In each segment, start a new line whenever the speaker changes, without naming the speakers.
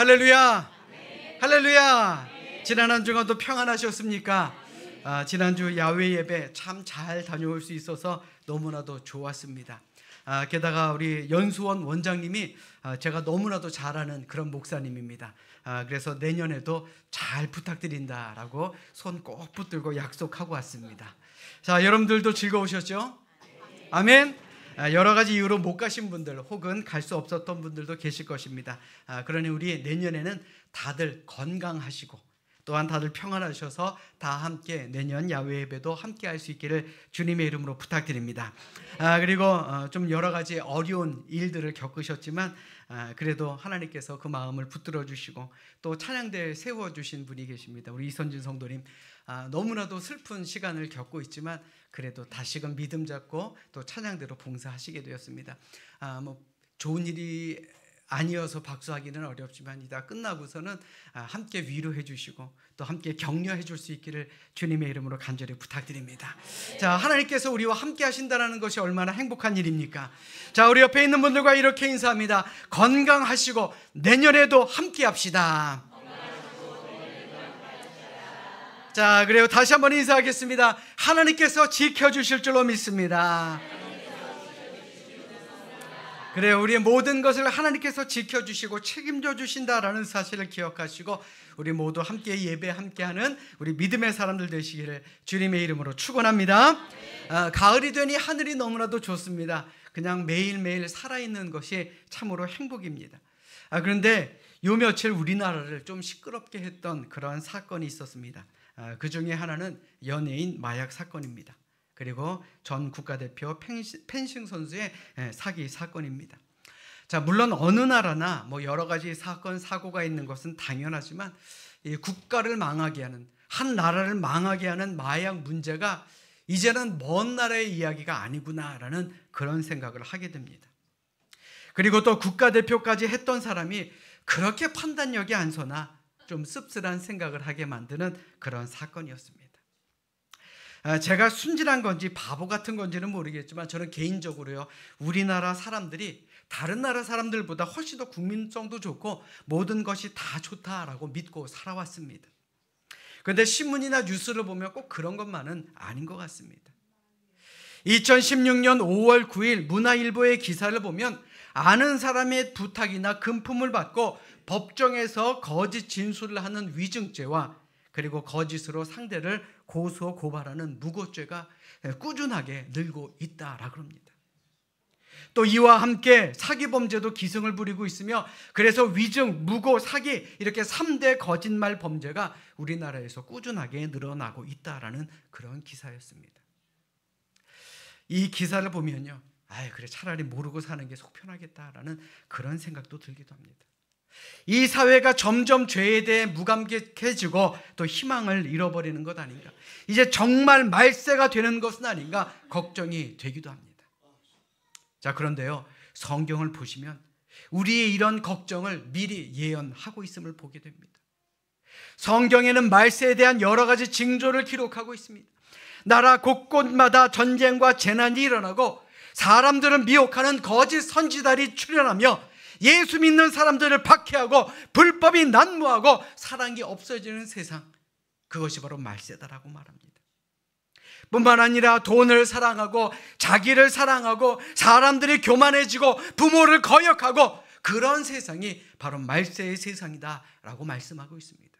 할렐루야. 할렐루야. 지난 한 주간도 평안하셨습니까? 지난주 야외 예배 참 잘 다녀올 수 있어서 너무나도 좋았습니다. 게다가 우리 연수원 원장님이 제가 너무나도 잘 아는 그런 목사님입니다. 그래서 내년에도 잘 부탁드린다라고 손 꼭 붙들고 약속하고 왔습니다. 자, 여러분들도 즐거우셨죠? 아멘. 여러 가지 이유로 못 가신 분들 혹은 갈 수 없었던 분들도 계실 것입니다. 그러니 우리 내년에는 다들 건강하시고 또한 다들 평안하셔서 다 함께 내년 야외 예배도 함께 할 수 있기를 주님의 이름으로 부탁드립니다. 그리고 좀 여러 가지 어려운 일들을 겪으셨지만 그래도 하나님께서 그 마음을 붙들어 주시고 또 찬양대에 세워주신 분이 계십니다. 우리 이선진 성도님, 너무나도 슬픈 시간을 겪고 있지만 그래도 다시금 믿음 잡고 또 찬양대로 봉사하시게 되었습니다. 좋은 일이 아니어서 박수하기는 어렵지만 이다 끝나고서는 함께 위로해 주시고 또 함께 격려해 줄 수 있기를 주님의 이름으로 간절히 부탁드립니다. 자, 하나님께서 우리와 함께 하신다는 것이 얼마나 행복한 일입니까? 자, 우리 옆에 있는 분들과 이렇게 인사합니다. 건강하시고 내년에도 함께 합시다. 자, 그리고 다시 한번 인사하겠습니다. 하나님께서 지켜주실 줄로 믿습니다. 그래요. 우리의 모든 것을 하나님께서 지켜주시고 책임져 주신다라는 사실을 기억하시고 우리 모두 함께 예배 함께하는 우리 믿음의 사람들 되시기를 주님의 이름으로 축원합니다. 가을이 되니 하늘이 너무나도 좋습니다. 그냥 매일매일 살아있는 것이 참으로 행복입니다. 그런데 요 며칠 우리나라를 좀 시끄럽게 했던 그러한 사건이 있었습니다. 그 중에 하나는 연예인 마약 사건입니다. 그리고 전 국가대표 펜싱 선수의 사기 사건입니다. 자, 물론 어느 나라나 여러 가지 사건 사고가 있는 것은 당연하지만 이 국가를 망하게 하는, 한 나라를 망하게 하는 마약 문제가 이제는 먼 나라의 이야기가 아니구나라는 그런 생각을 하게 됩니다. 그리고 또 국가대표까지 했던 사람이 그렇게 판단력이 안 서나 좀 씁쓸한 생각을 하게 만드는 그런 사건이었습니다. 제가 순진한 건지 바보 같은 건지는 모르겠지만 저는 개인적으로요, 우리나라 사람들이 다른 나라 사람들보다 훨씬 더 국민성도 좋고 모든 것이 다 좋다라고 믿고 살아왔습니다. 그런데 신문이나 뉴스를 보면 꼭 그런 것만은 아닌 것 같습니다. 2016년 5월 9일 문화일보의 기사를 보면 아는 사람의 부탁이나 금품을 받고 법정에서 거짓 진술을 하는 위증죄와 그리고 거짓으로 상대를 고소 고발하는 무고죄가 꾸준하게 늘고 있다라고 합니다. 또 이와 함께 사기 범죄도 기승을 부리고 있으며 그래서 위증, 무고, 사기 이렇게 3대 거짓말 범죄가 우리나라에서 꾸준하게 늘어나고 있다라는 그런 기사였습니다. 이 기사를 보면요, 그래 차라리 모르고 사는 게 속 편하겠다라는 그런 생각도 들기도 합니다. 이 사회가 점점 죄에 대해 무감각해지고 또 희망을 잃어버리는 것 아닌가, 이제 정말 말세가 되는 것은 아닌가 걱정이 되기도 합니다. 자, 그런데요, 성경을 보시면 우리의 이런 걱정을 미리 예언하고 있음을 보게 됩니다. 성경에는 말세에 대한 여러 가지 징조를 기록하고 있습니다. 나라 곳곳마다 전쟁과 재난이 일어나고 사람들을 미혹하는 거짓 선지자들이 출현하며 예수 믿는 사람들을 박해하고 불법이 난무하고 사랑이 없어지는 세상, 그것이 바로 말세다라고 말합니다. 뿐만 아니라 돈을 사랑하고 자기를 사랑하고 사람들이 교만해지고 부모를 거역하고 그런 세상이 바로 말세의 세상이다라고 말씀하고 있습니다.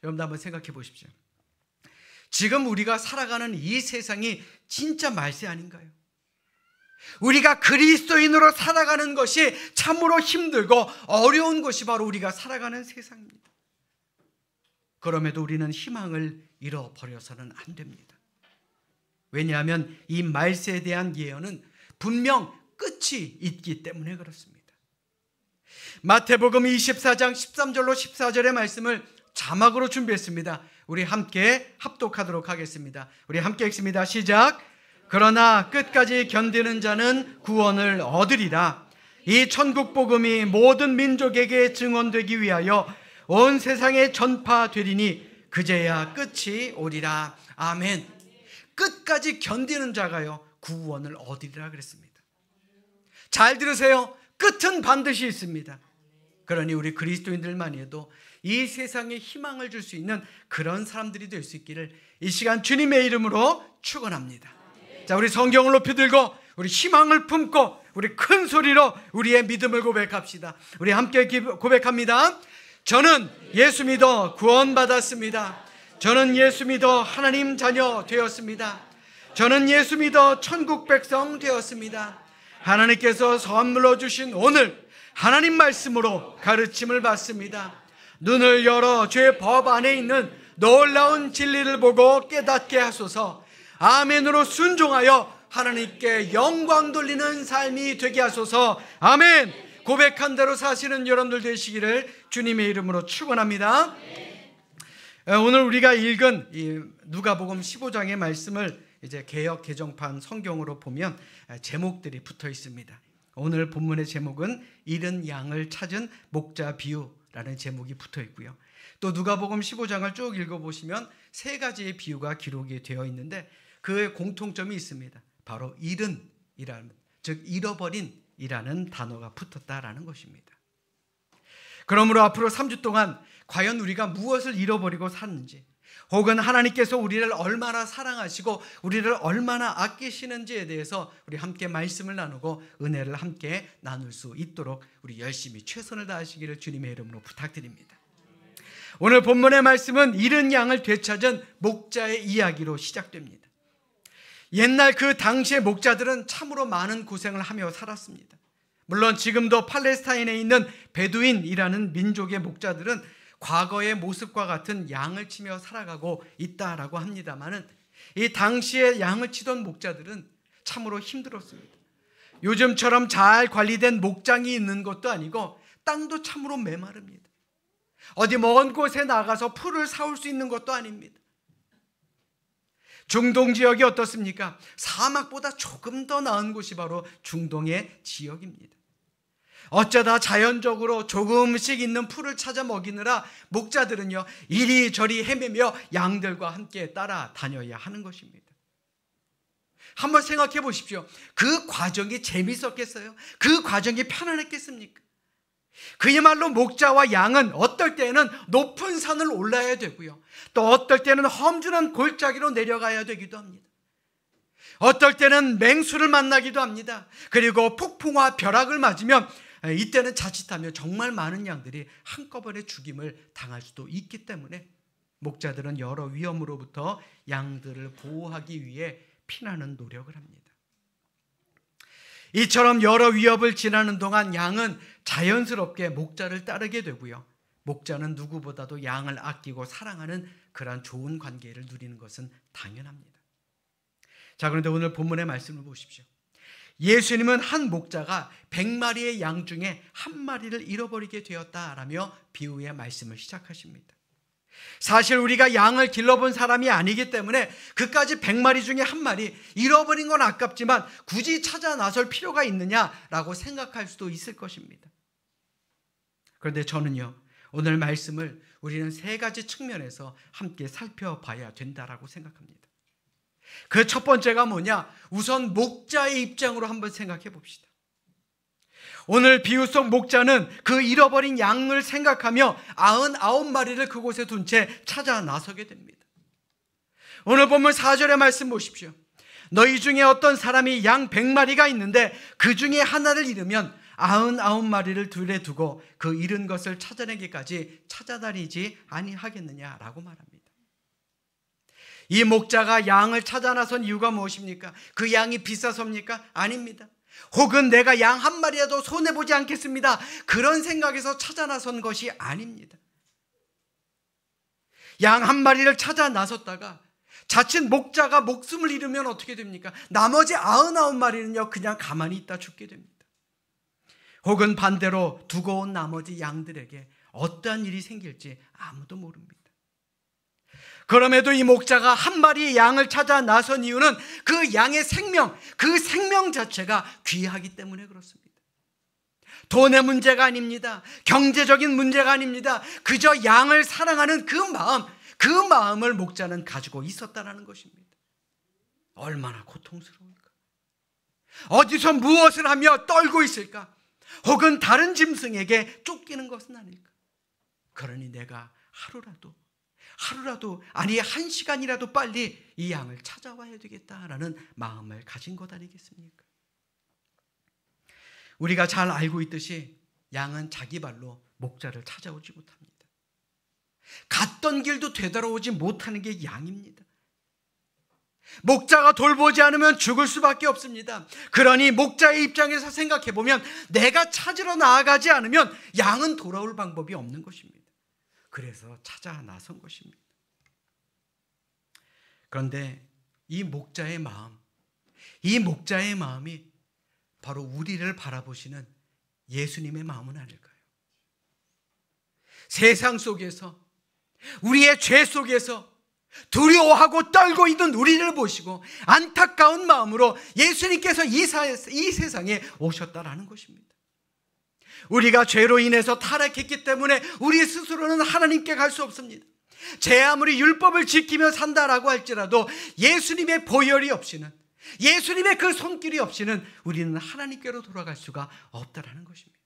여러분도 한번 생각해 보십시오. 지금 우리가 살아가는 이 세상이 진짜 말세 아닌가요? 우리가 그리스도인으로 살아가는 것이 참으로 힘들고 어려운 것이 바로 우리가 살아가는 세상입니다. 그럼에도 우리는 희망을 잃어버려서는 안 됩니다. 왜냐하면 이 말세에 대한 예언은 분명 끝이 있기 때문에 그렇습니다. 마태복음 24장 13절로 14절의 말씀을 자막으로 준비했습니다. 우리 함께 합독하도록 하겠습니다. 우리 함께 읽습니다. 시작. 그러나 끝까지 견디는 자는 구원을 얻으리라. 이 천국 복음이 모든 민족에게 증언되기 위하여 온 세상에 전파되리니 그제야 끝이 오리라. 아멘. 끝까지 견디는 자가요 구원을 얻으리라 그랬습니다. 잘 들으세요. 끝은 반드시 있습니다. 그러니 우리 그리스도인들만이 해도 이 세상에 희망을 줄 수 있는 그런 사람들이 될 수 있기를 이 시간 주님의 이름으로 축원합니다. 자, 우리 성경을 높이 들고 우리 희망을 품고 우리 큰 소리로 우리의 믿음을 고백합시다. 우리 함께 고백합니다. 저는 예수 믿어 구원받았습니다. 저는 예수 믿어 하나님 자녀 되었습니다. 저는 예수 믿어 천국 백성 되었습니다. 하나님께서 선물로 주신 오늘 하나님 말씀으로 가르침을 받습니다. 눈을 열어 죄 법 안에 있는 놀라운 진리를 보고 깨닫게 하소서. 아멘으로 순종하여 하나님께 영광 돌리는 삶이 되게 하소서. 아멘. 고백한 대로 사시는 여러분들 되시기를 주님의 이름으로 축원합니다. 오늘 우리가 읽은 이 누가복음 15장의 말씀을 이제 개역 개정판 성경으로 보면 제목들이 붙어 있습니다. 오늘 본문의 제목은 잃은 양을 찾은 목자 비유라는 제목이 붙어 있고요. 또 누가복음 15장을 쭉 읽어보시면 세 가지의 비유가 기록이 되어 있는데 그의 공통점이 있습니다. 바로 잃은이라는, 즉 잃어버린이라는 단어가 붙었다라는 것입니다. 그러므로 앞으로 3주 동안 과연 우리가 무엇을 잃어버리고 샀는지, 혹은 하나님께서 우리를 얼마나 사랑하시고 우리를 얼마나 아끼시는지에 대해서 우리 함께 말씀을 나누고 은혜를 함께 나눌 수 있도록 우리 열심히 최선을 다하시기를 주님의 이름으로 부탁드립니다. 오늘 본문의 말씀은 잃은 양을 되찾은 목자의 이야기로 시작됩니다. 옛날 그 당시의 목자들은 참으로 많은 고생을 하며 살았습니다. 물론 지금도 팔레스타인에 있는 베두인이라는 민족의 목자들은 과거의 모습과 같은 양을 치며 살아가고 있다라고 합니다만은 이 당시에 양을 치던 목자들은 참으로 힘들었습니다. 요즘처럼 잘 관리된 목장이 있는 것도 아니고 땅도 참으로 메마릅니다. 어디 먼 곳에 나가서 풀을 사올 수 있는 것도 아닙니다. 중동 지역이 어떻습니까? 사막보다 조금 더 나은 곳이 바로 중동의 지역입니다. 어쩌다 자연적으로 조금씩 있는 풀을 찾아 먹이느라 목자들은요 이리저리 헤매며 양들과 함께 따라다녀야 하는 것입니다. 한번 생각해 보십시오. 그 과정이 재밌었겠어요? 그 과정이 편안했겠습니까? 그야말로 목자와 양은 어떨 때는 높은 산을 올라야 되고요, 또 어떨 때는 험준한 골짜기로 내려가야 되기도 합니다. 어떨 때는 맹수를 만나기도 합니다. 그리고 폭풍과 벼락을 맞으면 이때는 자칫하면 정말 많은 양들이 한꺼번에 죽임을 당할 수도 있기 때문에 목자들은 여러 위험으로부터 양들을 보호하기 위해 피나는 노력을 합니다. 이처럼 여러 위협을 지나는 동안 양은 자연스럽게 목자를 따르게 되고요, 목자는 누구보다도 양을 아끼고 사랑하는 그러한 좋은 관계를 누리는 것은 당연합니다. 자, 그런데 오늘 본문의 말씀을 보십시오. 예수님은 한 목자가 100마리의 양 중에 한 마리를 잃어버리게 되었다라며 비유의 말씀을 시작하십니다. 사실 우리가 양을 길러본 사람이 아니기 때문에 그까지 100마리 중에 한 마리 잃어버린 건 아깝지만 굳이 찾아 나설 필요가 있느냐라고 생각할 수도 있을 것입니다. 그런데 저는요, 오늘 말씀을 우리는 세 가지 측면에서 함께 살펴봐야 된다라고 생각합니다. 그 첫 번째가 뭐냐? 우선 목자의 입장으로 한번 생각해 봅시다. 오늘 비유 속 목자는 그 잃어버린 양을 생각하며 99마리를 그곳에 둔 채 찾아 나서게 됩니다. 오늘 본문 4절의 말씀 보십시오. 너희 중에 어떤 사람이 양 100마리가 있는데 그 중에 하나를 잃으면 99마리를 둘에 두고 그 잃은 것을 찾아내기까지 찾아다니지 아니하겠느냐라고 말합니다. 이 목자가 양을 찾아 나선 이유가 무엇입니까? 그 양이 비싸서입니까? 아닙니다. 혹은 내가 양 한 마리라도 손해보지 않겠습니다, 그런 생각에서 찾아 나선 것이 아닙니다. 양 한 마리를 찾아 나섰다가 자칫 목자가 목숨을 잃으면 어떻게 됩니까? 나머지 99마리는요 그냥 가만히 있다 죽게 됩니다. 혹은 반대로 두고 온 나머지 양들에게 어떠한 일이 생길지 아무도 모릅니다. 그럼에도 이 목자가 한 마리의 양을 찾아 나선 이유는 그 양의 생명, 그 생명 자체가 귀하기 때문에 그렇습니다. 돈의 문제가 아닙니다. 경제적인 문제가 아닙니다. 그저 양을 사랑하는 그 마음을 목자는 가지고 있었다는 것입니다. 얼마나 고통스러울까? 어디서 무엇을 하며 떨고 있을까? 혹은 다른 짐승에게 쫓기는 것은 아닐까? 그러니 내가 하루라도 아니 1시간이라도 빨리 이 양을 찾아와야 되겠다라는 마음을 가진 것 아니겠습니까? 우리가 잘 알고 있듯이 양은 자기 발로 목자를 찾아오지 못합니다. 갔던 길도 되돌아오지 못하는 게 양입니다. 목자가 돌보지 않으면 죽을 수밖에 없습니다. 그러니 목자의 입장에서 생각해 보면 내가 찾으러 나아가지 않으면 양은 돌아올 방법이 없는 것입니다. 그래서 찾아 나선 것입니다. 그런데 이 목자의 마음이 바로 우리를 바라보시는 예수님의 마음은 아닐까요? 세상 속에서, 우리의 죄 속에서 두려워하고 떨고 있는 우리를 보시고 안타까운 마음으로 예수님께서 이 세상에 오셨다라는 것입니다. 우리가 죄로 인해서 타락했기 때문에 우리 스스로는 하나님께 갈 수 없습니다. 제 아무리 율법을 지키며 산다라고 할지라도 예수님의 보혈이 없이는, 예수님의 그 손길이 없이는 우리는 하나님께로 돌아갈 수가 없다라는 것입니다.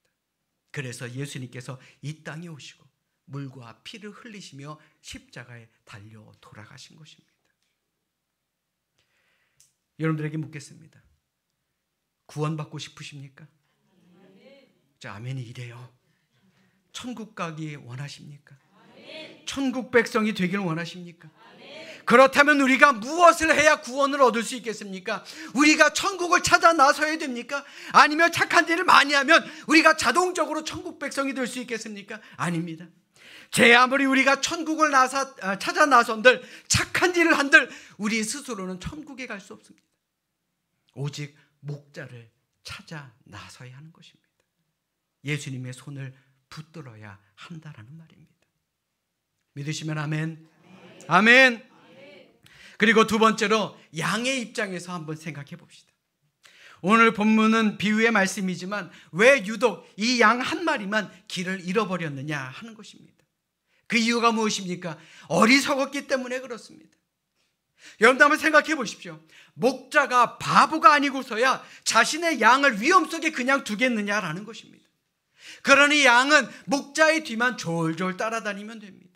그래서 예수님께서 이 땅에 오시고 물과 피를 흘리시며 십자가에 달려 돌아가신 것입니다. 여러분들에게 묻겠습니다. 구원받고 싶으십니까? 자, 아멘이 이래요. 천국 가기 원하십니까? 천국 백성이 되기를 원하십니까? 그렇다면 우리가 무엇을 해야 구원을 얻을 수 있겠습니까? 우리가 천국을 찾아 나서야 됩니까? 아니면 착한 일을 많이 하면 우리가 자동적으로 천국 백성이 될 수 있겠습니까? 아닙니다. 제 아무리 우리가 천국을 찾아 나선들, 착한 일을 한들 우리 스스로는 천국에 갈 수 없습니다. 오직 목자를 찾아 나서야 하는 것입니다. 예수님의 손을 붙들어야 한다라는 말입니다. 믿으시면 아멘. 아멘. 그리고 두 번째로 양의 입장에서 한번 생각해 봅시다. 오늘 본문은 비유의 말씀이지만 왜 유독 이 양 한 마리만 길을 잃어버렸느냐 하는 것입니다. 그 이유가 무엇입니까? 어리석었기 때문에 그렇습니다. 여러분 한번 생각해 보십시오. 목자가 바보가 아니고서야 자신의 양을 위험 속에 그냥 두겠느냐라는 것입니다. 그러니 양은 목자의 뒤만 졸졸 따라다니면 됩니다.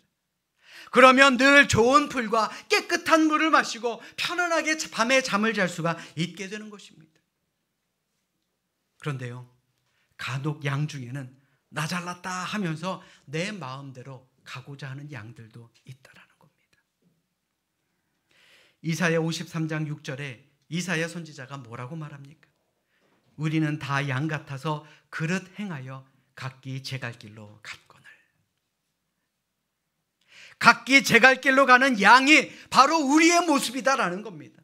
그러면 늘 좋은 풀과 깨끗한 물을 마시고 편안하게 밤에 잠을 잘 수가 있게 되는 것입니다. 그런데요, 간혹 양 중에는 나 잘났다 하면서 내 마음대로 가고자 하는 양들도 있다라는 겁니다. 이사야 53장 6절에 이사야 선지자가 뭐라고 말합니까? 우리는 다 양 같아서 그릇 행하여 각기 제 갈 길로 갔거늘. 각기 제 갈 길로 가는 양이 바로 우리의 모습이다라는 겁니다.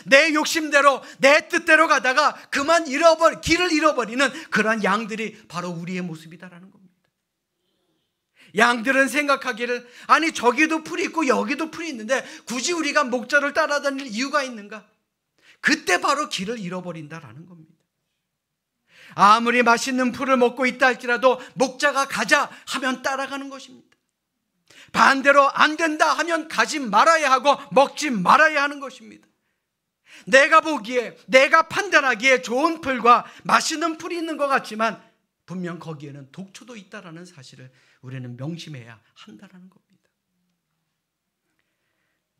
내 욕심대로 내 뜻대로 가다가 그만 길을 잃어버리는 그러한 양들이 바로 우리의 모습이다라는 겁니다. 양들은 생각하기를 아니 저기도 풀이 있고 여기도 풀이 있는데 굳이 우리가 목자를 따라다닐 이유가 있는가? 그때 바로 길을 잃어버린다라는 겁니다. 아무리 맛있는 풀을 먹고 있다 할지라도 목자가 가자 하면 따라가는 것입니다. 반대로 안 된다 하면 가지 말아야 하고 먹지 말아야 하는 것입니다. 내가 보기에, 내가 판단하기에 좋은 풀과 맛있는 풀이 있는 것 같지만 분명 거기에는 독초도 있다라는 사실을 우리는 명심해야 한다는 겁니다.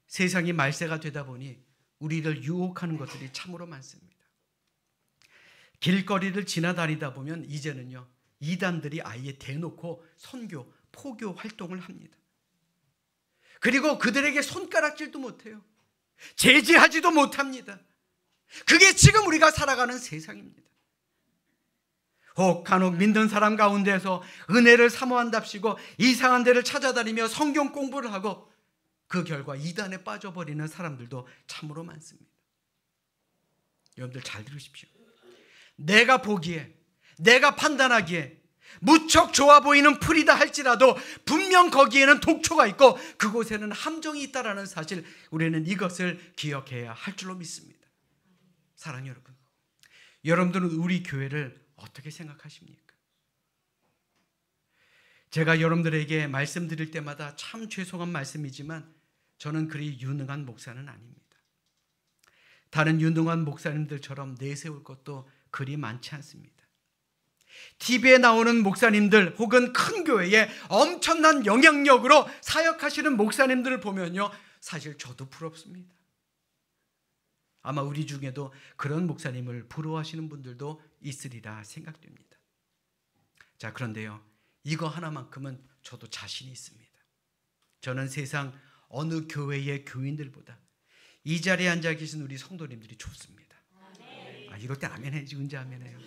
세상이 말세가 되다 보니 우리를 유혹하는 것들이 참으로 많습니다. 길거리를 지나다니다 보면 이제는요, 이단들이 아예 대놓고 선교, 포교 활동을 합니다. 그리고 그들에게 손가락질도 못해요. 제지하지도 못합니다. 그게 지금 우리가 살아가는 세상입니다. 혹 간혹 믿는 사람 가운데서 은혜를 사모한답시고 이상한 데를 찾아다니며 성경 공부를 하고 그 결과 이단에 빠져버리는 사람들도 참으로 많습니다. 여러분들 잘 들으십시오. 내가 보기에, 내가 판단하기에 무척 좋아 보이는 풀이다 할지라도 분명 거기에는 독초가 있고 그곳에는 함정이 있다라는 사실, 우리는 이것을 기억해야 할 줄로 믿습니다. 사랑하는 여러분, 여러분들은 우리 교회를 어떻게 생각하십니까? 제가 여러분들에게 말씀드릴 때마다 참 죄송한 말씀이지만 저는 그리 유능한 목사는 아닙니다. 다른 유능한 목사님들처럼 내세울 것도 그리 많지 않습니다. TV에 나오는 목사님들 혹은 큰 교회에 엄청난 영향력으로 사역하시는 목사님들을 보면요, 사실 저도 부럽습니다. 아마 우리 중에도 그런 목사님을 부러워하시는 분들도 있으리라 생각됩니다. 자, 그런데요, 이거 하나만큼은 저도 자신이 있습니다. 저는 세상 어느 교회의 교인들보다 이 자리에 앉아 계신 우리 성도님들이 좋습니다. 이럴 때 아멘 해야지. 언제 아멘 해요?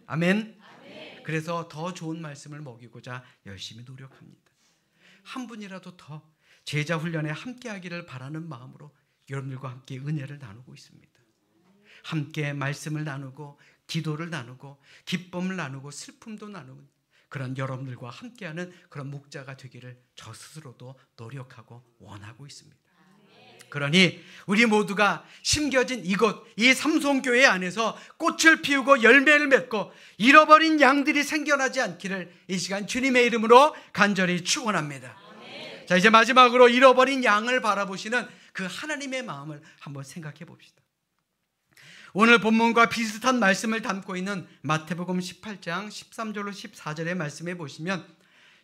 아멘. 그래서 더 좋은 말씀을 먹이고자 열심히 노력합니다. 한 분이라도 더 제자 훈련에 함께 하기를 바라는 마음으로 여러분들과 함께 은혜를 나누고 있습니다. 함께 말씀을 나누고 기도를 나누고 기쁨을 나누고 슬픔도 나누는 그런 여러분들과 함께하는 그런 목자가 되기를 저 스스로도 노력하고 원하고 있습니다. 그러니 우리 모두가 심겨진 이곳, 이 삼송교회 안에서 꽃을 피우고 열매를 맺고 잃어버린 양들이 생겨나지 않기를 이 시간 주님의 이름으로 간절히 축원합니다. 자, 이제 마지막으로 잃어버린 양을 바라보시는 그 하나님의 마음을 한번 생각해 봅시다. 오늘 본문과 비슷한 말씀을 담고 있는 마태복음 18장 13절로 14절의 말씀에 보시면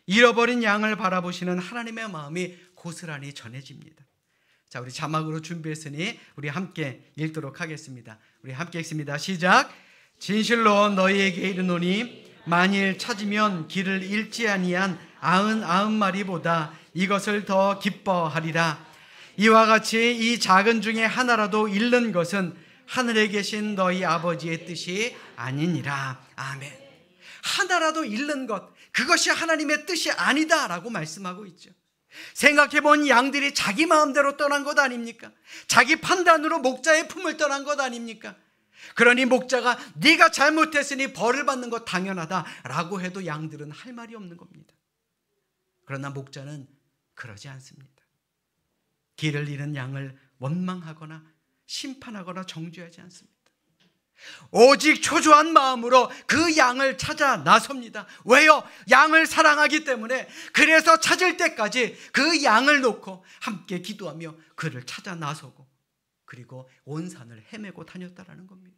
잃어버린 양을 바라보시는 하나님의 마음이 고스란히 전해집니다. 자, 우리 자막으로 준비했으니 우리 함께 읽도록 하겠습니다. 우리 함께 읽습니다. 시작. 진실로 너희에게 이르노니 만일 찾으면 길을 잃지 아니한 99마리보다 이것을 더 기뻐하리라. 이와 같이 이 작은 중에 하나라도 잃는 것은 하늘에 계신 너희 아버지의 뜻이 아니니라. 아멘. 하나라도 잃는 것, 그것이 하나님의 뜻이 아니다라고 말씀하고 있죠. 생각해본 양들이 자기 마음대로 떠난 것 아닙니까? 자기 판단으로 목자의 품을 떠난 것 아닙니까? 그러니 목자가 네가 잘못했으니 벌을 받는 것 당연하다라고 해도 양들은 할 말이 없는 겁니다. 그러나 목자는 그러지 않습니다. 길을 잃은 양을 원망하거나 심판하거나 정죄하지 않습니다. 오직 초조한 마음으로 그 양을 찾아 나섭니다. 왜요? 양을 사랑하기 때문에. 그래서 찾을 때까지 그 양을 놓고 함께 기도하며 그를 찾아 나서고 그리고 온 산을 헤매고 다녔다라는 겁니다.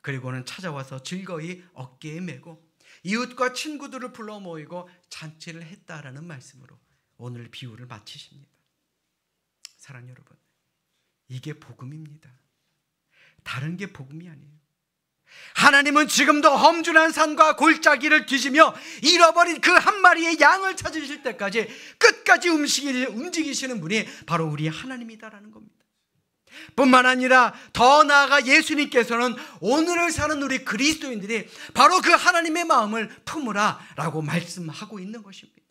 그리고는 찾아와서 즐거이 어깨에 메고 이웃과 친구들을 불러 모이고 잔치를 했다라는 말씀으로 오늘 비유를 마치십니다. 사랑하는 여러분, 이게 복음입니다. 다른 게 복음이 아니에요. 하나님은 지금도 험준한 산과 골짜기를 뒤지며 잃어버린 그 한 마리의 양을 찾으실 때까지 끝까지 움직이시는 분이 바로 우리 하나님이다라는 겁니다. 뿐만 아니라 더 나아가 예수님께서는 오늘을 사는 우리 그리스도인들이 바로 그 하나님의 마음을 품으라 라고 말씀하고 있는 것입니다.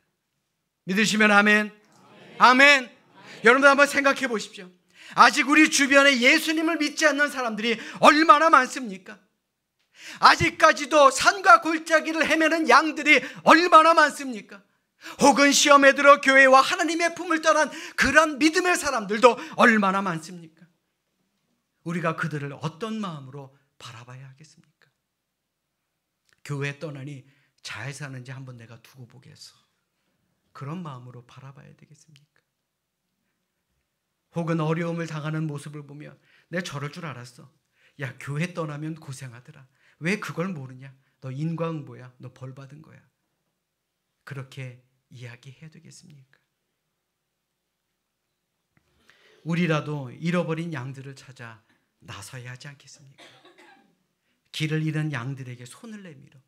믿으시면 아멘. 아멘. 여러분들 한번 생각해 보십시오. 아직 우리 주변에 예수님을 믿지 않는 사람들이 얼마나 많습니까? 아직까지도 산과 골짜기를 헤매는 양들이 얼마나 많습니까? 혹은 시험에 들어 교회와 하나님의 품을 떠난 그런 믿음의 사람들도 얼마나 많습니까? 우리가 그들을 어떤 마음으로 바라봐야 하겠습니까? 교회 떠나니 잘 사는지 한번 내가 두고 보겠어. 그런 마음으로 바라봐야 되겠습니까? 혹은 어려움을 당하는 모습을 보며 내가 저럴 줄 알았어. 야, 교회 떠나면 고생하더라. 왜 그걸 모르냐? 너 인과응보야. 너 벌 받은 거야. 그렇게 이야기해야 되겠습니까? 우리라도 잃어버린 양들을 찾아 나서야 하지 않겠습니까? 길을 잃은 양들에게 손을 내밀어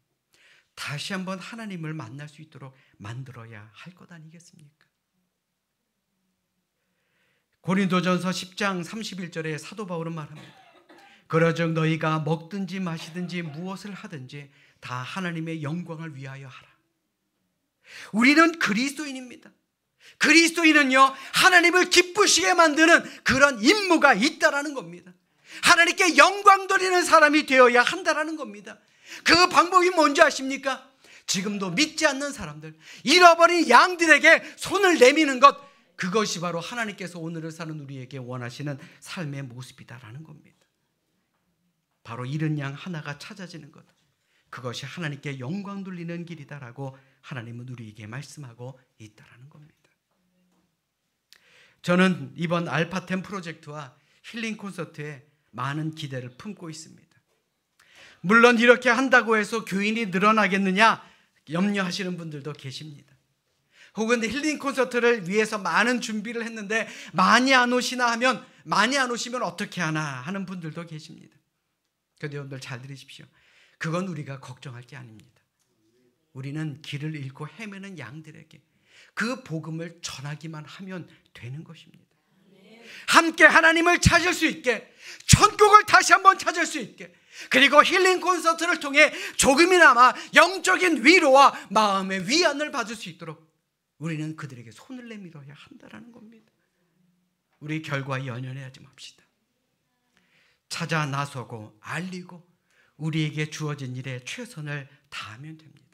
다시 한번 하나님을 만날 수 있도록 만들어야 할 것 아니겠습니까? 고린도전서 10장 31절에 사도 바울은 말합니다. 그러즉 너희가 먹든지 마시든지 무엇을 하든지 다 하나님의 영광을 위하여 하라. 우리는 그리스도인입니다. 그리스도인은요, 하나님을 기쁘시게 만드는 그런 임무가 있다라는 겁니다. 하나님께 영광 돌리는 사람이 되어야 한다라는 겁니다. 그 방법이 뭔지 아십니까? 지금도 믿지 않는 사람들, 잃어버린 양들에게 손을 내미는 것, 그것이 바로 하나님께서 오늘을 사는 우리에게 원하시는 삶의 모습이다라는 겁니다. 바로 잃은 양 하나가 찾아지는 것, 그것이 하나님께 영광 돌리는 길이다라고 하나님은 우리에게 말씀하고 있다라는 겁니다. 저는 이번 알파템 프로젝트와 힐링 콘서트에 많은 기대를 품고 있습니다. 물론 이렇게 한다고 해서 교인이 늘어나겠느냐 염려하시는 분들도 계십니다. 혹은 힐링 콘서트를 위해서 많은 준비를 했는데 많이 안 오시면 어떻게 하나 하는 분들도 계십니다. 그런데 여러분들 잘 들으십시오. 그건 우리가 걱정할 게 아닙니다. 우리는 길을 잃고 헤매는 양들에게 그 복음을 전하기만 하면 되는 것입니다. 함께 하나님을 찾을 수 있게, 천국을 다시 한번 찾을 수 있게, 그리고 힐링 콘서트를 통해 조금이나마 영적인 위로와 마음의 위안을 받을 수 있도록 우리는 그들에게 손을 내밀어야 한다는 겁니다. 우리 결과에 연연하지 맙시다. 찾아 나서고 알리고 우리에게 주어진 일에 최선을 다하면 됩니다.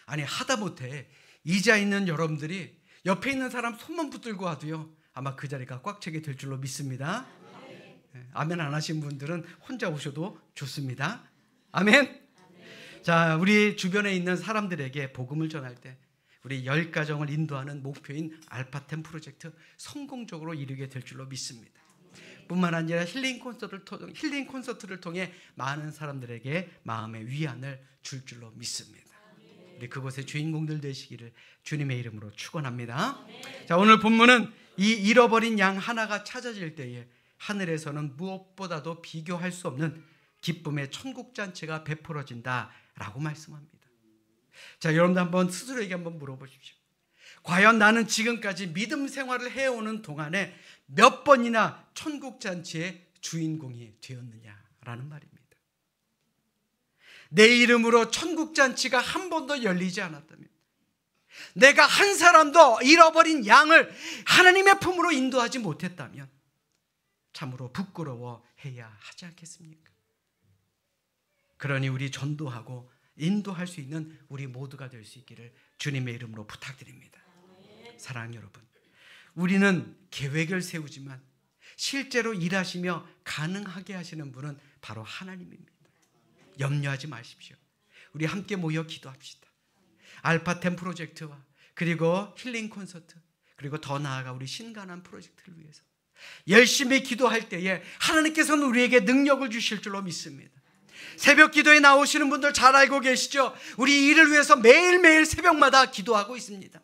아니, 하다못해 이자 있는 여러분들이 옆에 있는 사람 손만 붙들고 와도요, 아마 그 자리가 꽉 차게 될 줄로 믿습니다. 아멘 안 하신 분들은 혼자 오셔도 좋습니다. 아멘. 자, 우리 주변에 있는 사람들에게 복음을 전할 때 우리 10가정을 인도하는 목표인 알파템 프로젝트 성공적으로 이루게 될 줄로 믿습니다. 뿐만 아니라 힐링 콘서트를 통해 많은 사람들에게 마음의 위안을 줄 줄로 믿습니다. 우리 그곳의 주인공들 되시기를 주님의 이름으로 축원합니다. 자, 오늘 본문은 이 잃어버린 양 하나가 찾아질 때에 하늘에서는 무엇보다도 비교할 수 없는 기쁨의 천국잔치가 베풀어진다라고 말씀합니다. 자, 여러분들 한번 스스로에게 한번 물어보십시오. 과연 나는 지금까지 믿음 생활을 해오는 동안에 몇 번이나 천국잔치의 주인공이 되었느냐라는 말입니다. 내 이름으로 천국잔치가 한 번도 열리지 않았다면, 내가 한 사람도 잃어버린 양을 하나님의 품으로 인도하지 못했다면 참으로 부끄러워해야 하지 않겠습니까? 그러니 우리 전도하고 인도할 수 있는 우리 모두가 될 수 있기를 주님의 이름으로 부탁드립니다. 사랑하는 여러분, 우리는 계획을 세우지만 실제로 일하시며 가능하게 하시는 분은 바로 하나님입니다. 염려하지 마십시오. 우리 함께 모여 기도합시다. 알파템 프로젝트와 그리고 힐링 콘서트, 그리고 더 나아가 우리 신가난 프로젝트를 위해서 열심히 기도할 때에 하나님께서는 우리에게 능력을 주실 줄로 믿습니다. 새벽 기도에 나오시는 분들 잘 알고 계시죠? 우리 이를 위해서 매일매일 새벽마다 기도하고 있습니다.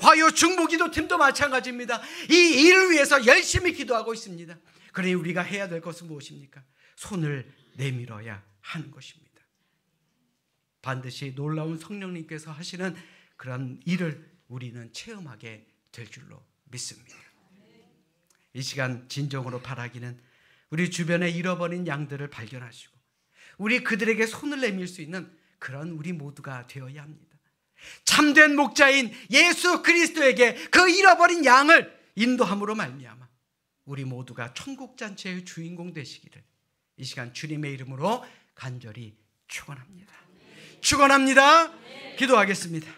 화요 중보기도팀도 마찬가지입니다. 이 일을 위해서 열심히 기도하고 있습니다. 그러니 우리가 해야 될 것은 무엇입니까? 손을 내밀어야 하는 것입니다. 반드시 놀라운 성령님께서 하시는 그런 일을 우리는 체험하게 될 줄로 믿습니다. 이 시간 진정으로 바라기는 우리 주변에 잃어버린 양들을 발견하시고 우리 그들에게 손을 내밀 수 있는 그런 우리 모두가 되어야 합니다. 참된 목자인 예수 그리스도에게 그 잃어버린 양을 인도함으로 말미암아 우리 모두가 천국잔치의 주인공 되시기를 이 시간 주님의 이름으로 간절히 축원합니다. 축원합니다. 기도하겠습니다.